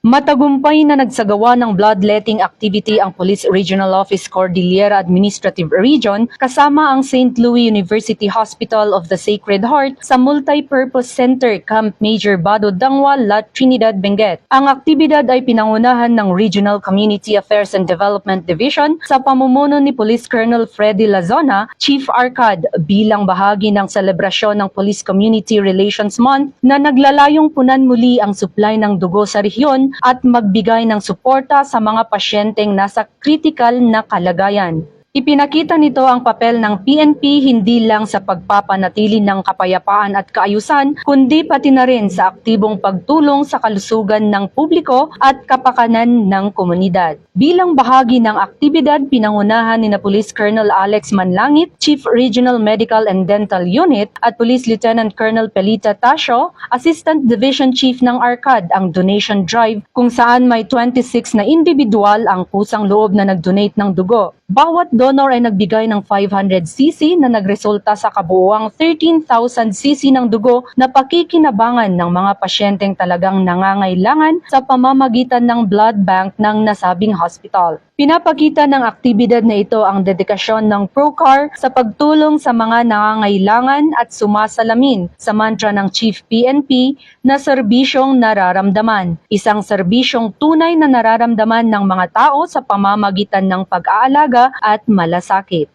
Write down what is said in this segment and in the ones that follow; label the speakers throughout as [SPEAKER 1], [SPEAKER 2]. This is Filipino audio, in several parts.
[SPEAKER 1] Matagumpay na nagsagawa ng bloodletting activity ang Police Regional Office Cordillera Administrative Region kasama ang St. Louis University Hospital of the Sacred Heart sa Multi-Purpose Center, Camp Major Bado Dangwa, La Trinidad, Benguet. Ang aktibidad ay pinangunahan ng Regional Community Affairs and Development Division sa pamumuno ni Police Colonel Freddy Lazona, Chief Arcad, bilang bahagi ng selebrasyon ng Police Community Relations Month na naglalayong punan muli ang supply ng dugo sa rehiyon at magbigay ng suporta sa mga pasyenteng nasa critical na kalagayan. Ipinakita nito ang papel ng PNP hindi lang sa pagpapanatili ng kapayapaan at kaayusan, kundi pati na rin sa aktibong pagtulong sa kalusugan ng publiko at kapakanan ng komunidad. Bilang bahagi ng aktibidad, pinangunahan ni Police Colonel Alex Manlangit, Chief Regional Medical and Dental Unit, at Police Lieutenant Colonel Pelita Tasio, Assistant Division Chief ng ARCAD, ang donation drive kung saan may 26 na individual ang kusang loob na nag-donate ng dugo. Bawat donor ay nagbigay ng 500cc na nagresulta sa kabuuang 13,000cc ng dugo na pakikinabangan ng mga pasyenteng talagang nangangailangan sa pamamagitan ng blood bank ng nasabing hospital. Pinapakita ng aktibidad na ito ang dedikasyon ng ProCar sa pagtulong sa mga nangangailangan at sumasalamin sa mantra ng Chief PNP na serbisyong nararamdaman. Isang serbisyong tunay na nararamdaman ng mga tao sa pamamagitan ng pag-aalaga at malasakit.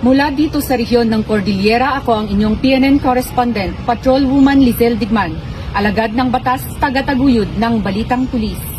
[SPEAKER 1] Mula dito sa rehiyon ng Cordillera, ako ang inyong PNN correspondent, Patrolwoman Lizelle Digman, alagad ng batas, tagataguyod ng Balitang Pulis.